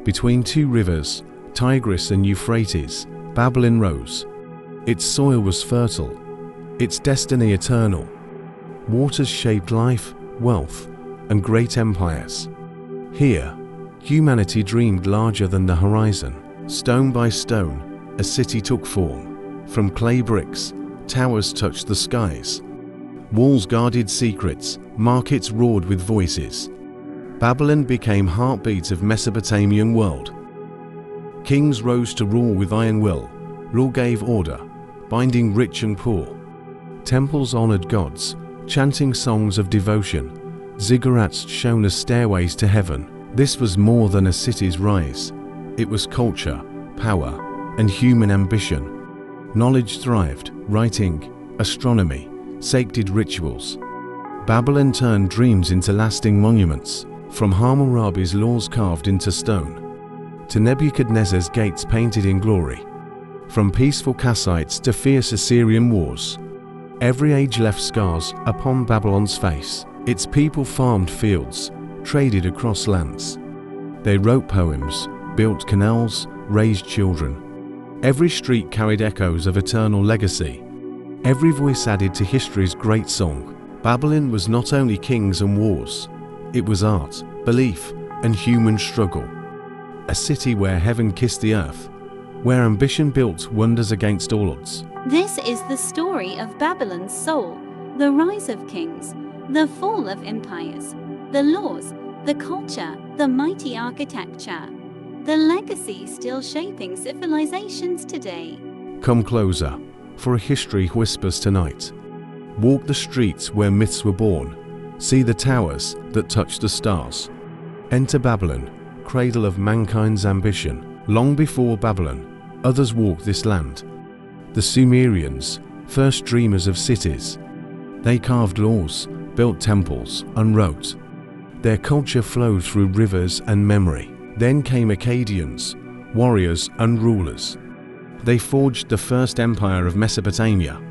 Between two rivers, Tigris and Euphrates, Babylon rose. Its soil was fertile, its destiny eternal. Waters shaped life, wealth, and great empires. Here, humanity dreamed larger than the horizon. Stone by stone, a city took form. From clay bricks, towers touched the skies. Walls guarded secrets, markets roared with voices. Babylon became heartbeat of Mesopotamian world. Kings rose to rule with iron will. Law gave order, binding rich and poor. Temples honored gods, chanting songs of devotion. Ziggurats shone as stairways to heaven. This was more than a city's rise. It was culture, power, and human ambition. Knowledge thrived, writing, astronomy, sacred rituals. Babylon turned dreams into lasting monuments, from Hammurabi's laws carved into stone, to Nebuchadnezzar's gates painted in glory. From peaceful Kassites to fierce Assyrian wars, every age left scars upon Babylon's face. Its people farmed fields, traded across lands. They wrote poems, built canals, raised children. Every street carried echoes of eternal legacy. Every voice added to history's great song. Babylon was not only kings and wars, it was art, belief, and human struggle. A city where heaven kissed the earth, where ambition built wonders against all odds. This is the story of Babylon's soul, the rise of kings, the fall of empires, the laws, the culture, the mighty architecture, the legacy still shaping civilizations today. Come closer, for a history whispers tonight. Walk the streets where myths were born. See the towers that touch the stars. Enter Babylon, cradle of mankind's ambition. Long before Babylon, others walked this land. The Sumerians, first dreamers of cities. They carved laws, built temples, and wrote. Their culture flowed through rivers and memory. Then came Akkadians, warriors and rulers. They forged the first empire of Mesopotamia.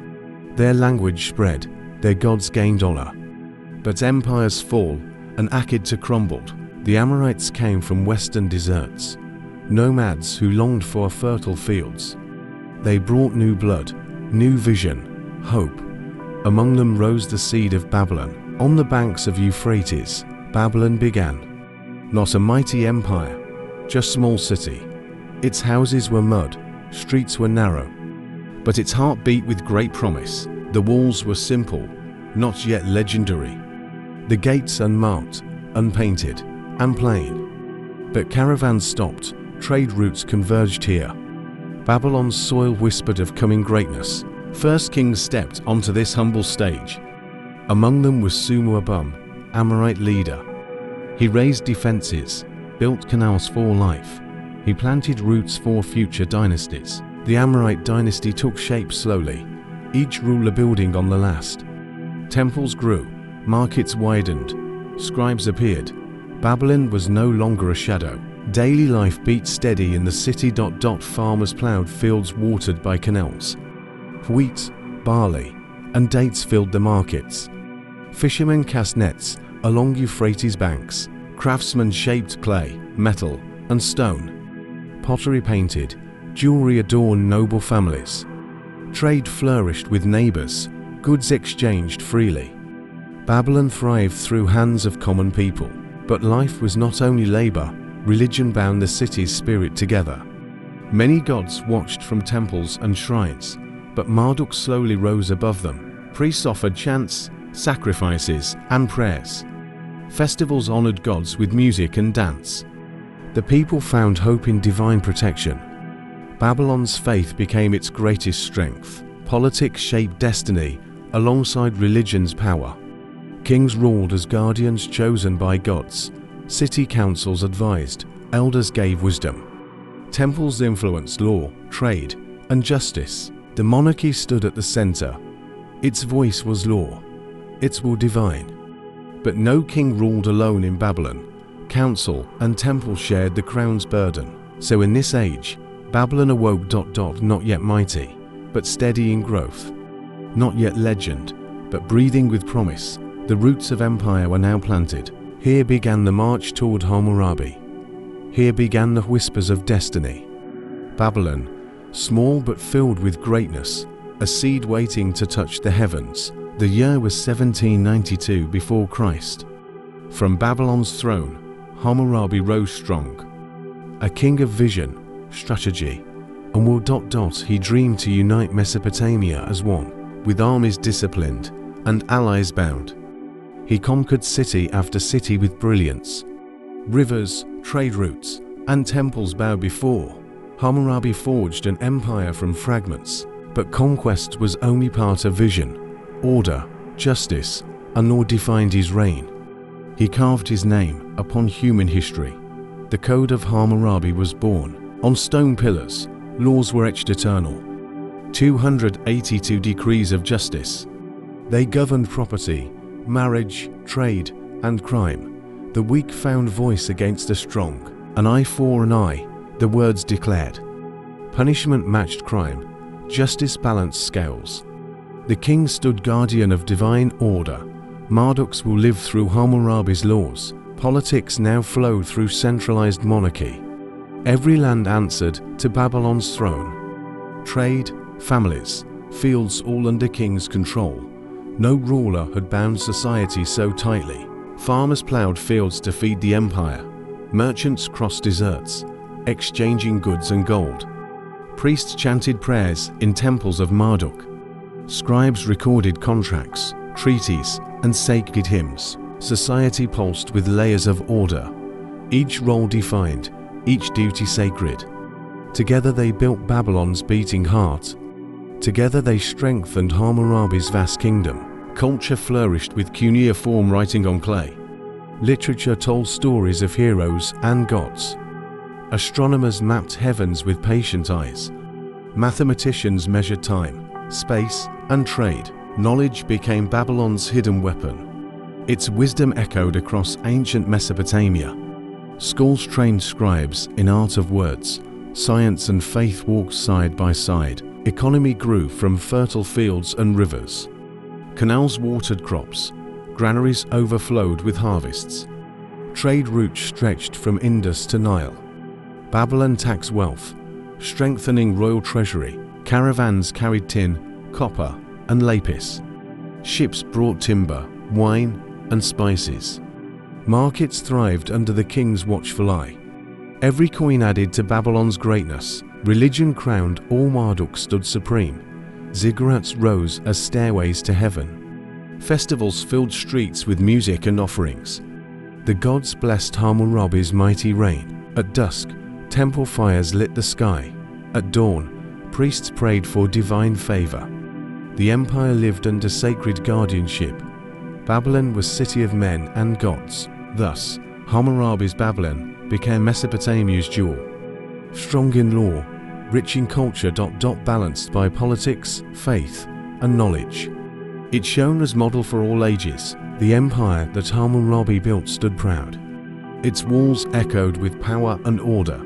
Their language spread, their gods gained honor. But empires fall, and Akkad crumbled. The Amorites came from western deserts, nomads who longed for fertile fields. They brought new blood, new vision, hope. Among them rose the seed of Babylon. On the banks of Euphrates, Babylon began. Not a mighty empire, just small city. Its houses were mud, streets were narrow. But its heart beat with great promise. The walls were simple, not yet legendary. The gates unmarked, unpainted, and plain. But caravans stopped, trade routes converged here. Babylon's soil whispered of coming greatness. First kings stepped onto this humble stage. Among them was Sumu-Abum, Amorite leader. He raised defenses, built canals for life. He planted roots for future dynasties. The Amorite dynasty took shape slowly, each ruler building on the last. Temples grew, markets widened, scribes appeared. Babylon was no longer a shadow. Daily life beat steady in the city. Farmers plowed fields watered by canals. Wheat, barley, and dates filled the markets. Fishermen cast nets along Euphrates banks. Craftsmen shaped clay, metal, and stone. Pottery painted, jewelry adorned noble families. Trade flourished with neighbors, goods exchanged freely. Babylon thrived through hands of common people. But life was not only labor, religion bound the city's spirit together. Many gods watched from temples and shrines, but Marduk slowly rose above them. Priests offered chants, sacrifices, and prayers. Festivals honored gods with music and dance. The people found hope in divine protection. Babylon's faith became its greatest strength. Politics shaped destiny alongside religion's power. Kings ruled as guardians chosen by gods. City councils advised, elders gave wisdom. Temples influenced law, trade, and justice. The monarchy stood at the center. Its voice was law, its will divine. But no king ruled alone in Babylon. Council and temple shared the crown's burden. So in this age, Babylon awoke. Not yet mighty, but steady in growth. Not yet legend, but breathing with promise. The roots of empire were now planted. Here began the march toward Hammurabi. Here began the whispers of destiny. Babylon, small but filled with greatness, a seed waiting to touch the heavens. The year was 1792 before Christ. From Babylon's throne, Hammurabi rose strong. A king of vision, strategy, and will. He dreamed to unite Mesopotamia as one, with armies disciplined and allies bound. He conquered city after city with brilliance. Rivers, trade routes, and temples bow before. Hammurabi forged an empire from fragments, but conquest was only part of vision. Order, justice, and law defined his reign. He carved his name upon human history. The Code of Hammurabi was born. On stone pillars, laws were etched eternal. 282 decrees of justice. They governed property, marriage, trade, and crime. The weak found voice against the strong. An eye for an eye, the words declared. Punishment matched crime. Justice balanced scales. The king stood guardian of divine order. Marduks will live through Hammurabi's laws. Politics now flowed through centralized monarchy. Every land answered to Babylon's throne. Trade, families, fields all under king's control. No ruler had bound society so tightly. Farmers plowed fields to feed the empire. Merchants crossed deserts, exchanging goods and gold. Priests chanted prayers in temples of Marduk. Scribes recorded contracts, treaties, and sacred hymns. Society pulsed with layers of order. Each role defined, each duty sacred. Together they built Babylon's beating heart. Together they strengthened Hammurabi's vast kingdom. Culture flourished with cuneiform writing on clay. Literature told stories of heroes and gods. Astronomers mapped heavens with patient eyes. Mathematicians measured time, space, and trade. Knowledge became Babylon's hidden weapon. Its wisdom echoed across ancient Mesopotamia. Schools trained scribes in art of words. Science and faith walked side by side. Economy grew from fertile fields and rivers. Canals watered crops. Granaries overflowed with harvests. Trade routes stretched from Indus to Nile. Babylon taxed wealth, strengthening royal treasury. Caravans carried tin, copper, and lapis. Ships brought timber, wine, and spices. Markets thrived under the king's watchful eye. Every coin added to Babylon's greatness. Religion crowned all Marduk stood supreme. Ziggurats rose as stairways to heaven. Festivals filled streets with music and offerings. The gods blessed Hammurabi's mighty reign. At dusk, temple fires lit the sky. At dawn, priests prayed for divine favor. The empire lived under sacred guardianship. Babylon was city of men and gods. Thus, Hammurabi's Babylon became Mesopotamia's jewel. Strong in law, rich in culture. Balanced by politics, faith, and knowledge. It shone as model for all ages. The empire that Hammurabi built stood proud. Its walls echoed with power and order.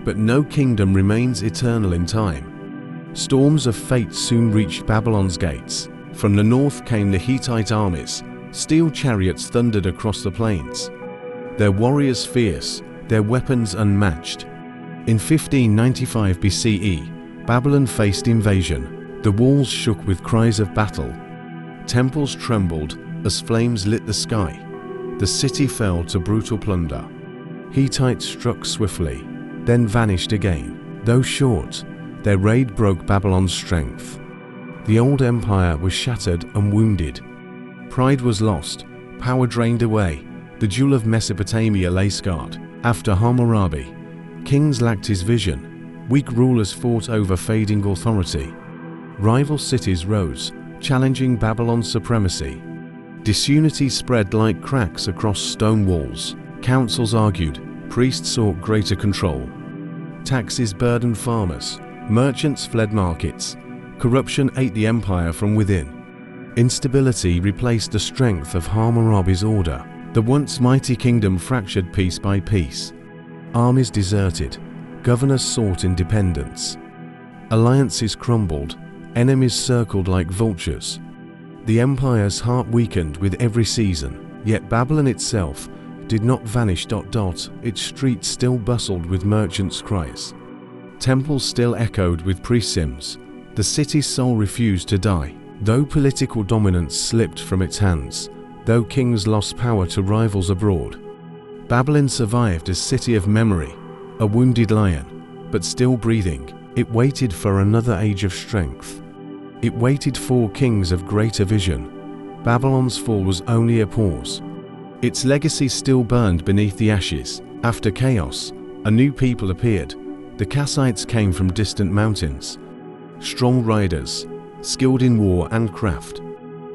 But no kingdom remains eternal in time. Storms of fate soon reached Babylon's gates. From the north came the Hittite armies. Steel chariots thundered across the plains. Their warriors fierce, their weapons unmatched. In 1595 BCE, Babylon faced invasion. The walls shook with cries of battle. Temples trembled as flames lit the sky. The city fell to brutal plunder. Hittites struck swiftly, then vanished again. Though short, their raid broke Babylon's strength. The old empire was shattered and wounded. Pride was lost, power drained away. The jewel of Mesopotamia lay scarred. After Hammurabi, kings lacked his vision. Weak rulers fought over fading authority. Rival cities rose, challenging Babylon's supremacy. Disunity spread like cracks across stone walls. Councils argued, priests sought greater control. Taxes burdened farmers, merchants fled markets. Corruption ate the empire from within. Instability replaced the strength of Hammurabi's order. The once mighty kingdom fractured piece by piece. Armies deserted, governors sought independence. Alliances crumbled, enemies circled like vultures. The empire's heart weakened with every season, yet Babylon itself did not vanish. Its streets still bustled with merchants' cries. Temples still echoed with priest hymns. The city's soul refused to die. Though political dominance slipped from its hands, though kings lost power to rivals abroad, Babylon survived as city of memory, a wounded lion, but still breathing. It waited for another age of strength. It waited for kings of greater vision. Babylon's fall was only a pause. Its legacy still burned beneath the ashes. After chaos, a new people appeared. The Kassites came from distant mountains. Strong riders, skilled in war and craft.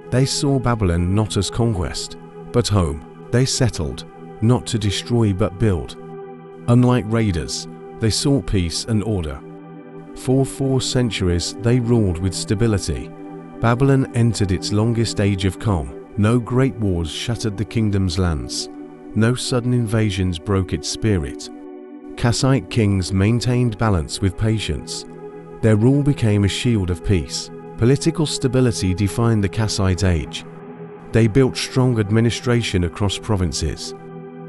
They saw Babylon not as conquest, but home. They settled, not to destroy but build. Unlike raiders, they sought peace and order. For 4 centuries they ruled with stability. Babylon entered its longest age of calm. No great wars shattered the kingdom's lands. No sudden invasions broke its spirit. Kassite kings maintained balance with patience. Their rule became a shield of peace. Political stability defined the Kassite age. They built strong administration across provinces.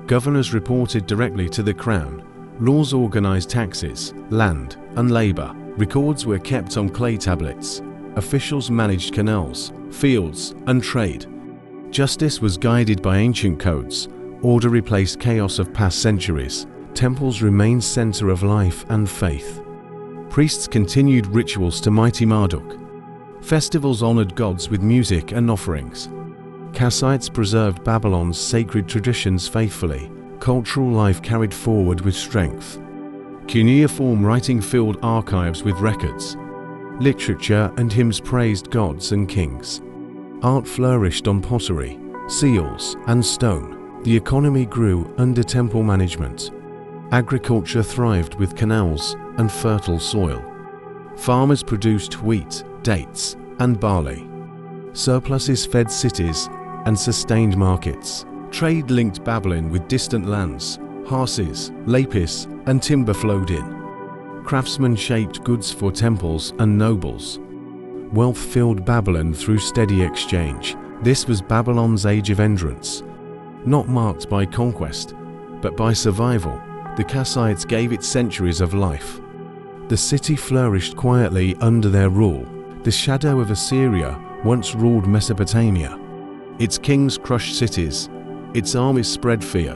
Governors reported directly to the crown. Laws organized taxes, land, and labor. Records were kept on clay tablets. Officials managed canals, fields, and trade. Justice was guided by ancient codes. Order replaced chaos of past centuries. Temples remained center of life and faith. Priests continued rituals to mighty Marduk. Festivals honored gods with music and offerings. Kassites preserved Babylon's sacred traditions faithfully. Cultural life carried forward with strength. Cuneiform writing filled archives with records. Literature and hymns praised gods and kings. Art flourished on pottery, seals, and stone. The economy grew under temple management. Agriculture thrived with canals and fertile soil. Farmers produced wheat, dates, and barley. Surpluses fed cities and sustained markets. Trade linked Babylon with distant lands. Horses, lapis, and timber flowed in. Craftsmen shaped goods for temples and nobles. Wealth filled Babylon through steady exchange. This was Babylon's age of endurance. Not marked by conquest, but by survival, the Kassites gave it centuries of life. The city flourished quietly under their rule. The shadow of Assyria once ruled Mesopotamia. Its kings crushed cities. Its armies spread fear.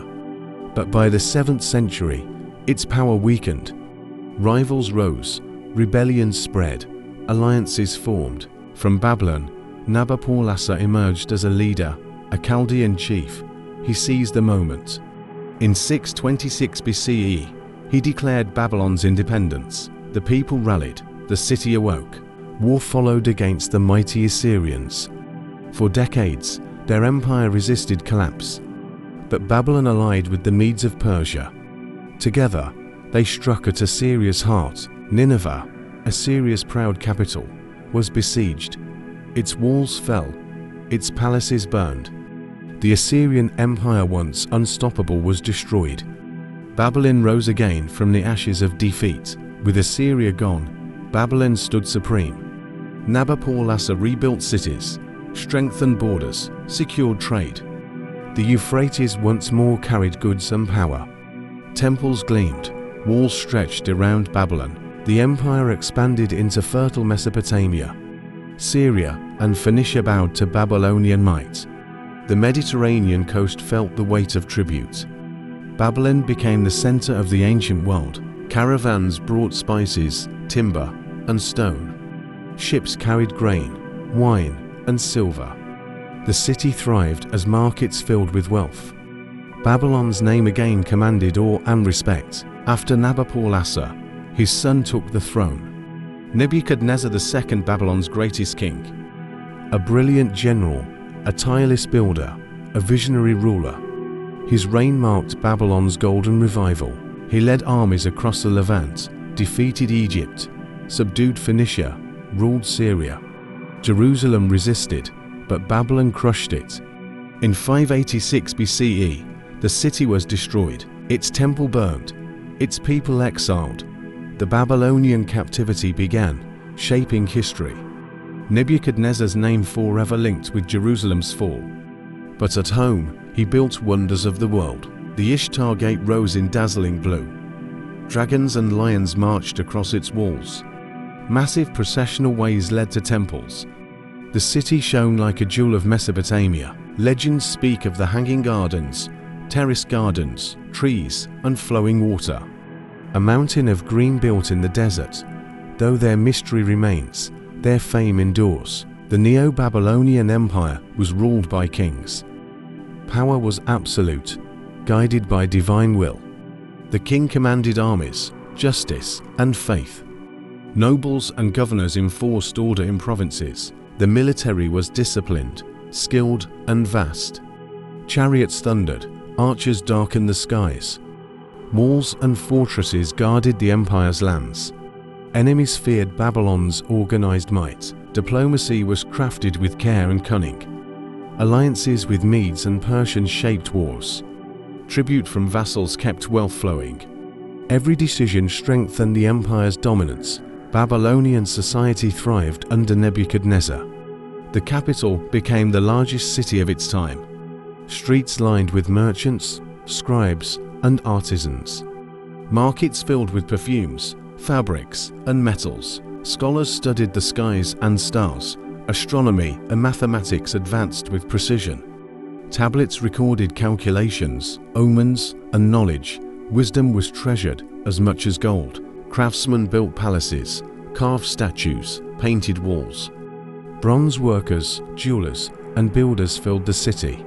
But by the 7th century, its power weakened. Rivals rose, rebellions spread, alliances formed. From Babylon, Nabopolassar emerged as a leader, a Chaldean chief. He seized the moment. In 626 BCE, he declared Babylon's independence. The people rallied, the city awoke. War followed against the mighty Assyrians. For decades, their empire resisted collapse. But Babylon allied with the Medes of Persia. Together, they struck at Assyria's heart. Nineveh, Assyria's proud capital, was besieged. Its walls fell, its palaces burned. The Assyrian Empire, once unstoppable, was destroyed. Babylon rose again from the ashes of defeat. With Assyria gone, Babylon stood supreme. Nabopolassar rebuilt cities, strengthened borders, secured trade. The Euphrates once more carried goods and power. Temples gleamed, walls stretched around Babylon. The empire expanded into fertile Mesopotamia. Syria and Phoenicia bowed to Babylonian might. The Mediterranean coast felt the weight of tribute. Babylon became the center of the ancient world. Caravans brought spices, timber, and stone. Ships carried grain, wine, and silver. The city thrived as markets filled with wealth. Babylon's name again commanded awe and respect. After Nabopolassar, his son took the throne. Nebuchadnezzar II, Babylon's greatest king. A brilliant general, a tireless builder, a visionary ruler. His reign marked Babylon's golden revival. He led armies across the Levant, defeated Egypt, subdued Phoenicia, ruled Syria. Jerusalem resisted, but Babylon crushed it. In 586 BCE, the city was destroyed, its temple burned, its people exiled. The Babylonian captivity began, shaping history. Nebuchadnezzar's name forever linked with Jerusalem's fall. But at home, he built wonders of the world. The Ishtar Gate rose in dazzling blue. Dragons and lions marched across its walls. Massive processional ways led to temples. The city shone like a jewel of Mesopotamia. Legends speak of the hanging gardens, terraced gardens, trees, and flowing water. A mountain of green built in the desert. Though their mystery remains, their fame endures. The Neo-Babylonian Empire was ruled by kings. Power was absolute, guided by divine will. The king commanded armies, justice, and faith. Nobles and governors enforced order in provinces. The military was disciplined, skilled, and vast. Chariots thundered, archers darkened the skies. Walls and fortresses guarded the empire's lands. Enemies feared Babylon's organized might. Diplomacy was crafted with care and cunning. Alliances with Medes and Persians shaped wars. Tribute from vassals kept wealth flowing. Every decision strengthened the empire's dominance. Babylonian society thrived under Nebuchadnezzar. The capital became the largest city of its time. Streets lined with merchants, scribes, and artisans. Markets filled with perfumes, fabrics, and metals. Scholars studied the skies and stars. Astronomy and mathematics advanced with precision. Tablets recorded calculations, omens, and knowledge. Wisdom was treasured as much as gold. Craftsmen built palaces, carved statues, painted walls. Bronze workers, jewelers, and builders filled the city.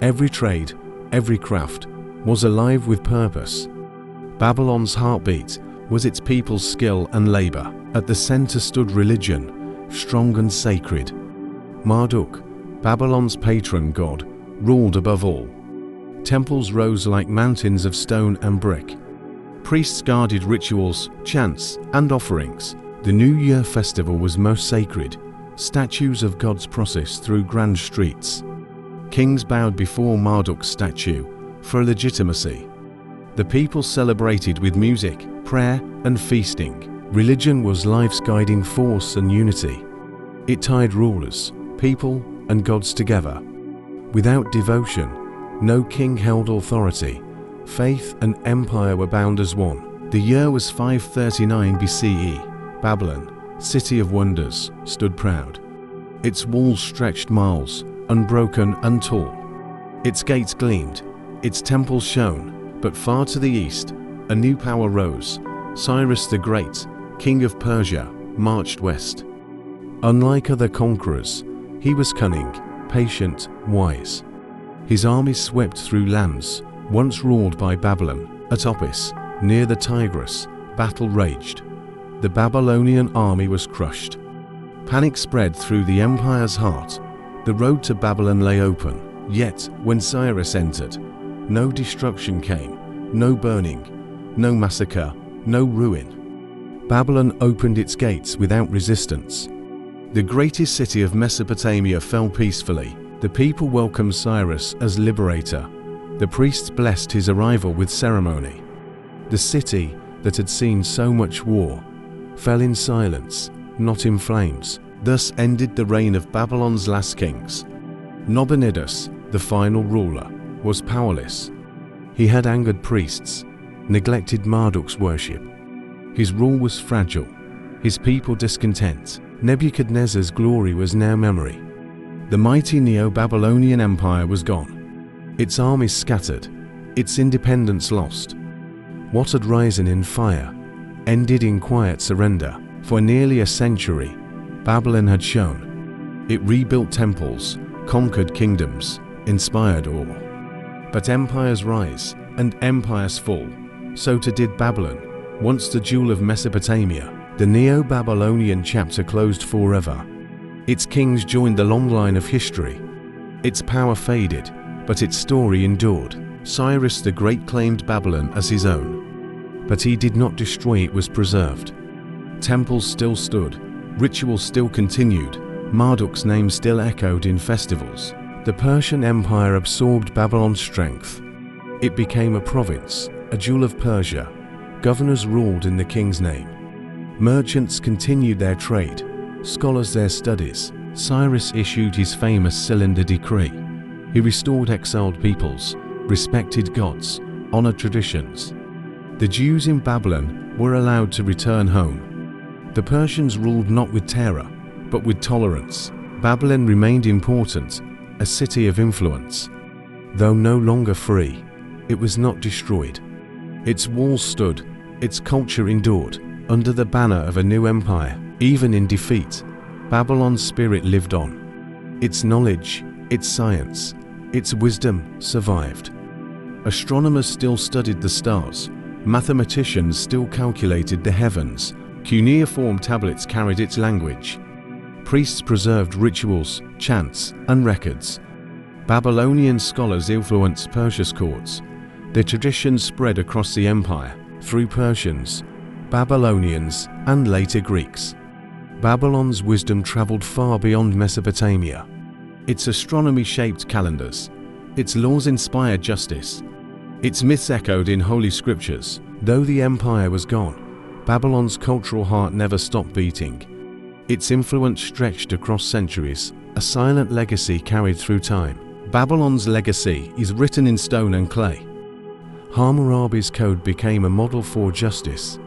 Every trade, every craft, was alive with purpose. Babylon's heartbeat was its people's skill and labor. At the center stood religion, strong and sacred. Marduk, Babylon's patron god, ruled above all. Temples rose like mountains of stone and brick. Priests guarded rituals, chants, and offerings. The New Year festival was most sacred. Statues of gods processed through grand streets. Kings bowed before Marduk's statue for legitimacy. The people celebrated with music, prayer, and feasting. Religion was life's guiding force and unity. It tied rulers, people, and gods together. Without devotion, no king held authority. Faith and empire were bound as one. The year was 539 BCE. Babylon, city of wonders, stood proud. Its walls stretched miles, unbroken and tall. Its gates gleamed, its temples shone, but far to the east, a new power rose. Cyrus the Great, king of Persia, marched west. Unlike other conquerors, he was cunning, patient, wise. His armies swept through lands once ruled by Babylon. At Opis, near the Tigris, battle raged. The Babylonian army was crushed. Panic spread through the empire's heart. The road to Babylon lay open. Yet, when Cyrus entered, no destruction came, no burning, no massacre, no ruin. Babylon opened its gates without resistance. The greatest city of Mesopotamia fell peacefully. The people welcomed Cyrus as liberator. The priests blessed his arrival with ceremony. The city, that had seen so much war, fell in silence, not in flames. Thus ended the reign of Babylon's last kings. Nabonidus, the final ruler, was powerless. He had angered priests, neglected Marduk's worship. His rule was fragile, his people discontent. Nebuchadnezzar's glory was now memory. The mighty Neo-Babylonian Empire was gone. Its armies scattered, its independence lost. What had risen in fire ended in quiet surrender. For nearly a century, Babylon had shone. It rebuilt temples, conquered kingdoms, inspired awe. But empires rise and empires fall. So too did Babylon, once the jewel of Mesopotamia. The Neo-Babylonian chapter closed forever. Its kings joined the long line of history. Its power faded, but its story endured. Cyrus the Great claimed Babylon as his own. But he did not destroy it, was preserved. Temples still stood, rituals still continued, Marduk's name still echoed in festivals. The Persian Empire absorbed Babylon's strength. It became a province, a jewel of Persia. Governors ruled in the king's name. Merchants continued their trade, scholars their studies. Cyrus issued his famous cylinder decree. He restored exiled peoples, respected gods, honored traditions. The Jews in Babylon were allowed to return home. The Persians ruled not with terror, but with tolerance. Babylon remained important, a city of influence. Though no longer free, it was not destroyed. Its walls stood, its culture endured, under the banner of a new empire. Even in defeat, Babylon's spirit lived on. Its knowledge, its science, its wisdom survived. Astronomers still studied the stars, mathematicians still calculated the heavens, cuneiform tablets carried its language. Priests preserved rituals, chants, and records. Babylonian scholars influenced Persia's courts. Their traditions spread across the empire, through Persians, Babylonians, and later Greeks. Babylon's wisdom traveled far beyond Mesopotamia. Its astronomy shaped calendars. Its laws inspired justice. Its myths echoed in holy scriptures. Though the empire was gone, Babylon's cultural heart never stopped beating. Its influence stretched across centuries, a silent legacy carried through time. Babylon's legacy is written in stone and clay. Hammurabi's code became a model for justice.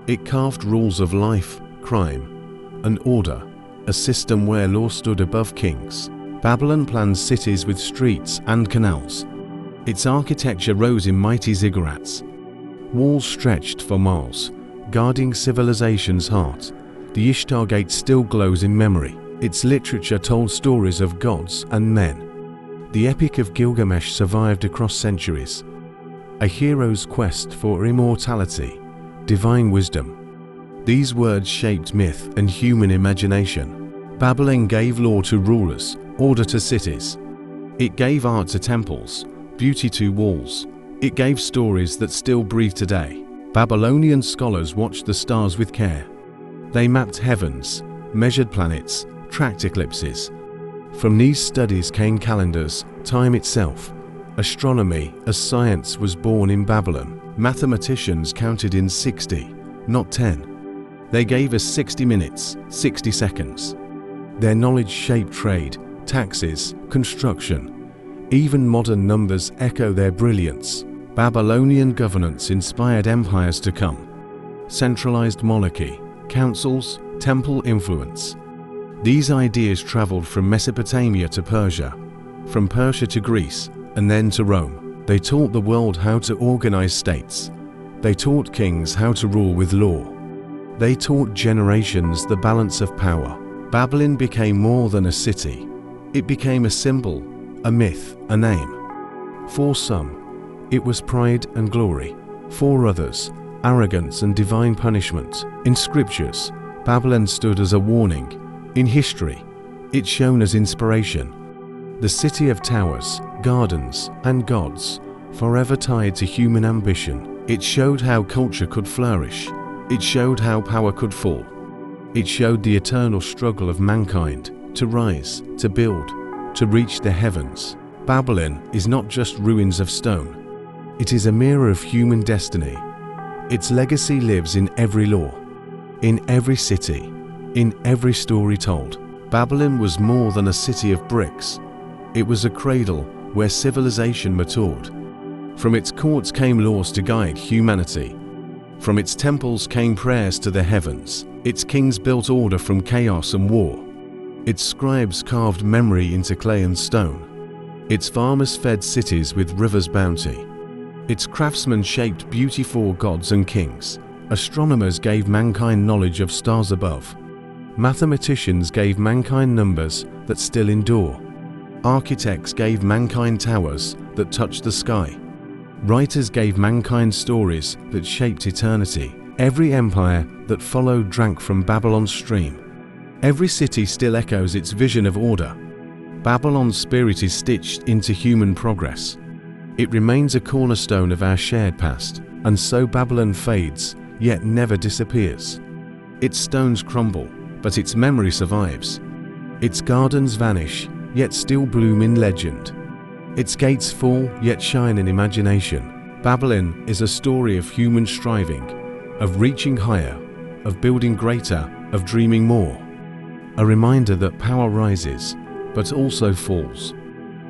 It carved rules of life, crime, and order, a system where law stood above kings. Babylon planned cities with streets and canals. Its architecture rose in mighty ziggurats. Walls stretched for miles, guarding civilization's heart. The Ishtar Gate still glows in memory. Its literature told stories of gods and men. The Epic of Gilgamesh survived across centuries. A hero's quest for immortality, divine wisdom. These words shaped myth and human imagination. Babylon gave law to rulers, order to cities. It gave art to temples, beauty to walls. It gave stories that still breathe today. Babylonian scholars watched the stars with care. They mapped heavens, measured planets, tracked eclipses. From these studies came calendars, time itself. Astronomy as science was born in Babylon. Mathematicians counted in 60, not 10. They gave us 60 minutes, 60 seconds. Their knowledge shaped trade, taxes, construction. Even modern numbers echo their brilliance. Babylonian governance inspired empires to come. Centralized monarchy, councils, temple influence. These ideas traveled from Mesopotamia to Persia, from Persia to Greece, and then to Rome. They taught the world how to organize states. They taught kings how to rule with law. They taught generations the balance of power. Babylon became more than a city. It became a symbol, a myth, a name. For some, it was pride and glory. For others, arrogance and divine punishment. In scriptures, Babylon stood as a warning. In history, it's shown as inspiration. The city of towers, gardens, and gods, forever tied to human ambition. It showed how culture could flourish. It showed how power could fall. It showed the eternal struggle of mankind to rise, to build, to reach the heavens. Babylon is not just ruins of stone. It is a mirror of human destiny. Its legacy lives in every law, in every city, in every story told. Babylon was more than a city of bricks. It was a cradle where civilization matured. From its courts came laws to guide humanity. From its temples came prayers to the heavens. Its kings built order from chaos and war. Its scribes carved memory into clay and stone. Its farmers fed cities with rivers' bounty. Its craftsmen shaped beauty for gods and kings. Astronomers gave mankind knowledge of stars above. Mathematicians gave mankind numbers that still endure. Architects gave mankind towers that touched the sky. Writers gave mankind stories that shaped eternity. Every empire that followed drank from Babylon's stream. Every city still echoes its vision of order. Babylon's spirit is stitched into human progress. It remains a cornerstone of our shared past, and so Babylon fades, yet never disappears. Its stones crumble, but its memory survives. Its gardens vanish, yet still bloom in legend. Its gates fall, yet shine in imagination. Babylon is a story of human striving, of reaching higher, of building greater, of dreaming more. A reminder that power rises, but also falls.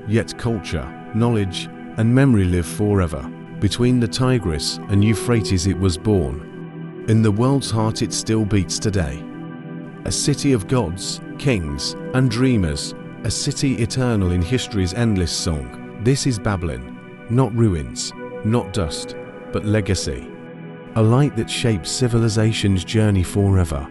Yet culture, knowledge, and memory live forever. Between the Tigris and Euphrates it was born. In the world's heart it still beats today. A city of gods, kings, and dreamers, a city eternal in history's endless song. This is Babylon, not ruins, not dust, but legacy. A light that shapes civilization's journey forever.